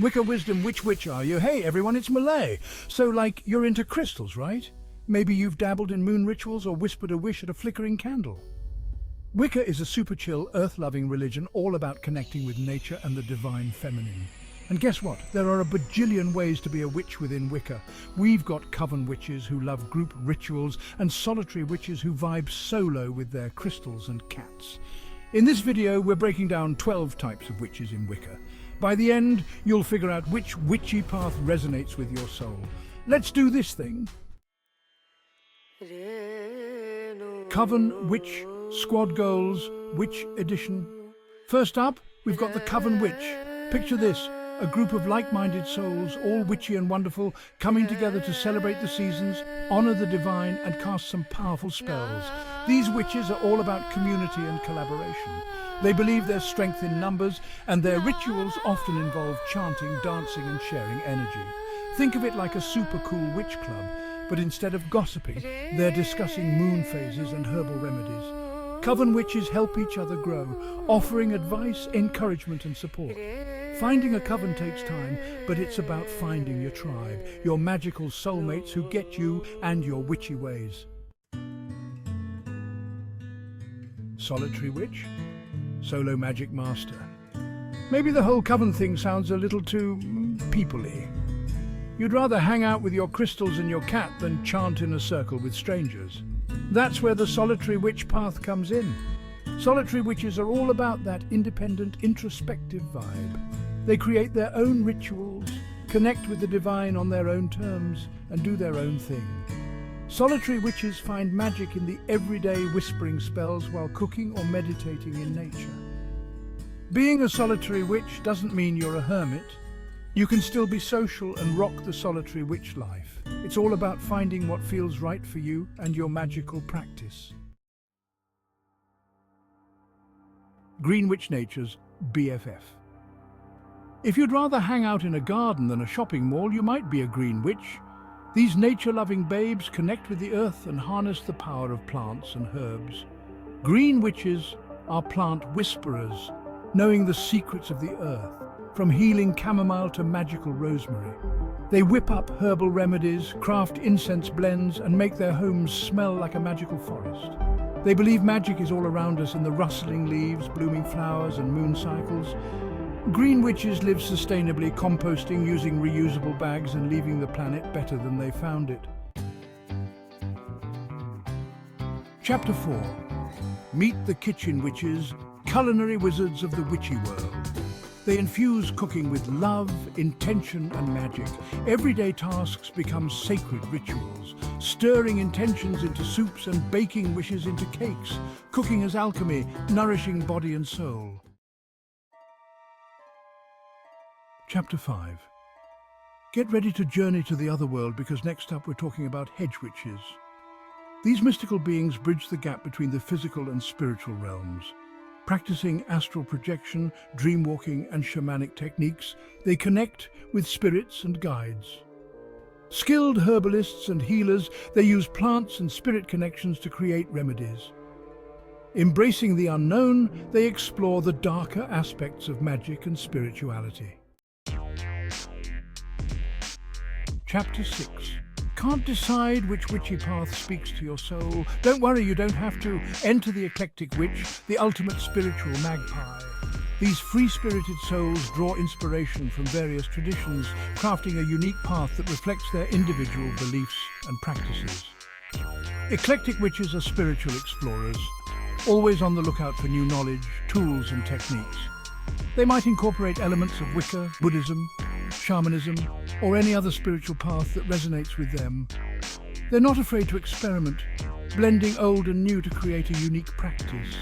Wicca Wisdom, which witch are you? Hey everyone, it's Malay. So like, you're into crystals, right? Maybe you've dabbled in moon rituals or whispered a wish at a flickering candle. Wicca is a super chill, earth-loving religion all about connecting with nature and the divine feminine. And guess what? There are a bajillion ways to be a witch within Wicca. We've got Coven Witches who love group rituals and solitary witches who vibe solo with their crystals and cats. In this video, we're breaking down 12 types of witches in Wicca. By the end, you'll figure out which witchy path resonates with your soul. Let's do this thing. Coven Witch, Squad Goals, Witch Edition. First up, we've got the Coven Witch. Picture this. A group of like-minded souls, all witchy and wonderful, coming together to celebrate the seasons, honor the divine, and cast some powerful spells. These witches are all about community and collaboration. They believe there's strength in numbers, and their rituals often involve chanting, dancing, and sharing energy. Think of it like a super cool witch club, but instead of gossiping, they're discussing moon phases and herbal remedies. Coven witches help each other grow, offering advice, encouragement, and support. Finding a coven takes time, but it's about finding your tribe, your magical soulmates who get you and your witchy ways. Solitary witch, solo magic master. Maybe the whole coven thing sounds a little too people-y. You'd rather hang out with your crystals and your cat than chant in a circle with strangers. That's where the solitary witch path comes in. Solitary witches are all about that independent, introspective vibe. They create their own rituals, connect with the divine on their own terms, and do their own thing. Solitary witches find magic in the everyday whispering spells while cooking or meditating in nature. Being a solitary witch doesn't mean you're a hermit. You can still be social and rock the solitary witch life. It's all about finding what feels right for you and your magical practice. Green Witch Nature's BFF. If you'd rather hang out in a garden than a shopping mall, you might be a green witch. These nature-loving babes connect with the earth and harness the power of plants and herbs. Green witches are plant whisperers, knowing the secrets of the earth, from healing chamomile to magical rosemary. They whip up herbal remedies, craft incense blends, and make their homes smell like a magical forest. They believe magic is all around us in the rustling leaves, blooming flowers, and moon cycles. Green witches live sustainably, composting, using reusable bags, and leaving the planet better than they found it. Chapter 4. Meet the Kitchen Witches, culinary wizards of the witchy world. They infuse cooking with love, intention, and magic. Everyday tasks become sacred rituals, stirring intentions into soups and baking wishes into cakes. Cooking as alchemy, nourishing body and soul. Chapter 5. Get ready to journey to the other world, because next up we're talking about hedge witches. These mystical beings bridge the gap between the physical and spiritual realms. Practicing astral projection, dreamwalking, and shamanic techniques, they connect with spirits and guides. Skilled herbalists and healers, they use plants and spirit connections to create remedies. Embracing the unknown, they explore the darker aspects of magic and spirituality. Chapter 6. Can't decide which witchy path speaks to your soul? Don't worry, you don't have to. Enter the Eclectic Witch, the ultimate spiritual magpie. These free-spirited souls draw inspiration from various traditions, crafting a unique path that reflects their individual beliefs and practices. Eclectic witches are spiritual explorers, always on the lookout for new knowledge, tools, and techniques. They might incorporate elements of Wicca, Buddhism, shamanism, or any other spiritual path that resonates with them. They're not afraid to experiment, blending old and new to create a unique practice.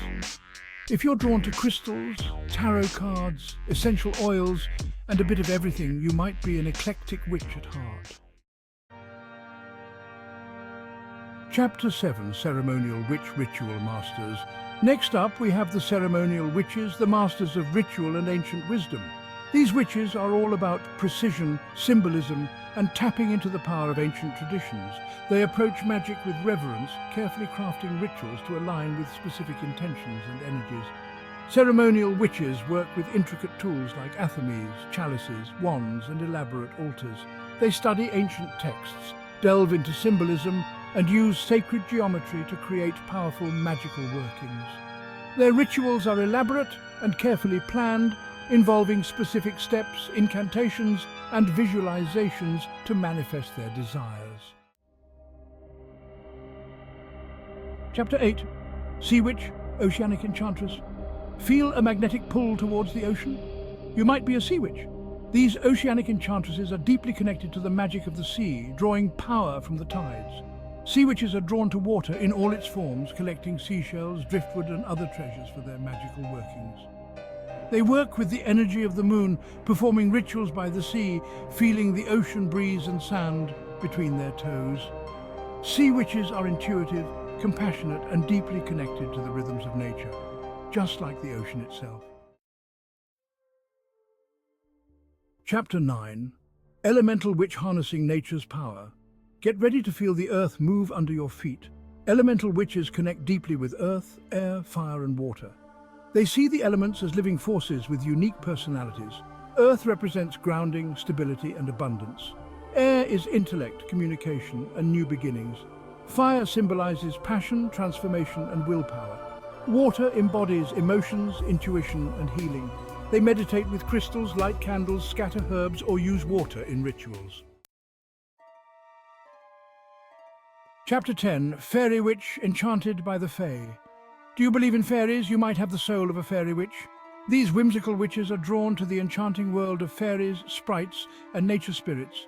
If you're drawn to crystals, tarot cards, essential oils, and a bit of everything, you might be an eclectic witch at heart. Chapter 7. Ceremonial Witch Ritual Masters. Next up, we have the Ceremonial Witches, the masters of ritual and ancient wisdom. These witches are all about precision, symbolism, and tapping into the power of ancient traditions. They approach magic with reverence, carefully crafting rituals to align with specific intentions and energies. Ceremonial witches work with intricate tools like athames, chalices, wands, and elaborate altars. They study ancient texts, delve into symbolism, and use sacred geometry to create powerful magical workings. Their rituals are elaborate and carefully planned, involving specific steps, incantations, and visualizations to manifest their desires. Chapter 8. Sea Witch, Oceanic Enchantress. Feel a magnetic pull towards the ocean? You might be a sea witch. These oceanic enchantresses are deeply connected to the magic of the sea, drawing power from the tides. Sea witches are drawn to water in all its forms, collecting seashells, driftwood, and other treasures for their magical workings. They work with the energy of the moon, performing rituals by the sea, feeling the ocean breeze and sand between their toes. Sea witches are intuitive, compassionate, and deeply connected to the rhythms of nature, just like the ocean itself. Chapter 9. Elemental Witch Harnessing Nature's Power. Get ready to feel the earth move under your feet. Elemental witches connect deeply with earth, air, fire, and water. They see the elements as living forces with unique personalities. Earth represents grounding, stability, and abundance. Air is intellect, communication, and new beginnings. Fire symbolizes passion, transformation, and willpower. Water embodies emotions, intuition, and healing. They meditate with crystals, light candles, scatter herbs, or use water in rituals. Chapter 10. Fairy Witch, Enchanted by the Fae. Do you believe in fairies? You might have the soul of a fairy witch. These whimsical witches are drawn to the enchanting world of fairies, sprites, and nature spirits.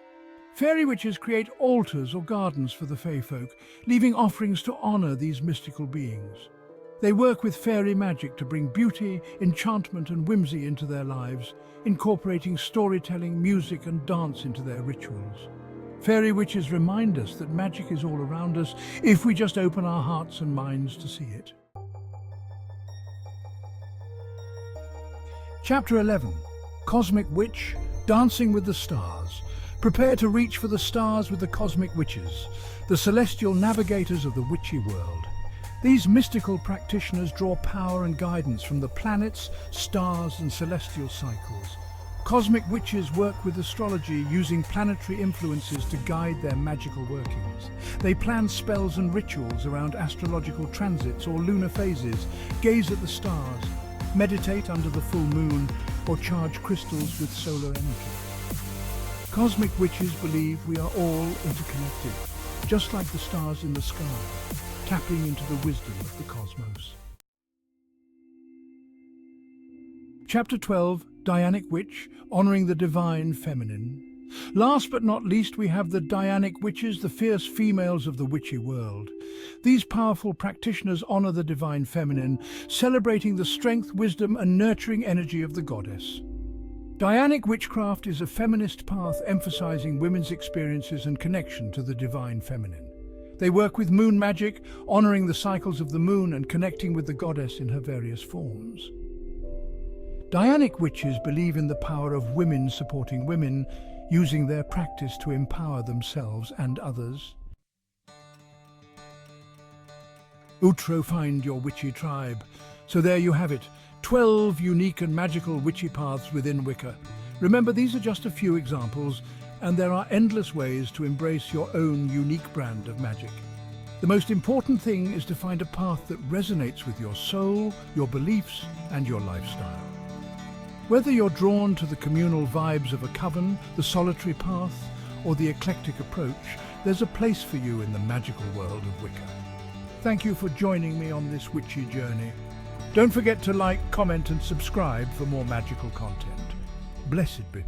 Fairy witches create altars or gardens for the fae folk, leaving offerings to honor these mystical beings. They work with fairy magic to bring beauty, enchantment, and whimsy into their lives, incorporating storytelling, music, and dance into their rituals. Fairy witches remind us that magic is all around us if we just open our hearts and minds to see it. Chapter 11. Cosmic Witch, Dancing with the Stars. Prepare to reach for the stars with the cosmic witches, the celestial navigators of the witchy world. These mystical practitioners draw power and guidance from the planets, stars, and celestial cycles. Cosmic witches work with astrology, using planetary influences to guide their magical workings. They plan spells and rituals around astrological transits or lunar phases, gaze at the stars, meditate under the full moon, or charge crystals with solar energy. Cosmic witches believe we are all interconnected, just like the stars in the sky, tapping into the wisdom of the cosmos. Chapter 12. Dianic Witch, Honoring the Divine Feminine. Last but not least, we have the Dianic Witches, the fierce females of the witchy world. These powerful practitioners honor the divine feminine, celebrating the strength, wisdom, and nurturing energy of the goddess. Dianic witchcraft is a feminist path emphasizing women's experiences and connection to the divine feminine. They work with moon magic, honoring the cycles of the moon and connecting with the goddess in her various forms. Dianic witches believe in the power of women supporting women, using their practice to empower themselves and others. Outro, find your witchy tribe. So there you have it, 12 unique and magical witchy paths within Wicca. Remember, these are just a few examples, and there are endless ways to embrace your own unique brand of magic. The most important thing is to find a path that resonates with your soul, your beliefs, and your lifestyle. Whether you're drawn to the communal vibes of a coven, the solitary path, or the eclectic approach, there's a place for you in the magical world of Wicca. Thank you for joining me on this witchy journey. Don't forget to like, comment, and subscribe for more magical content. Blessed be.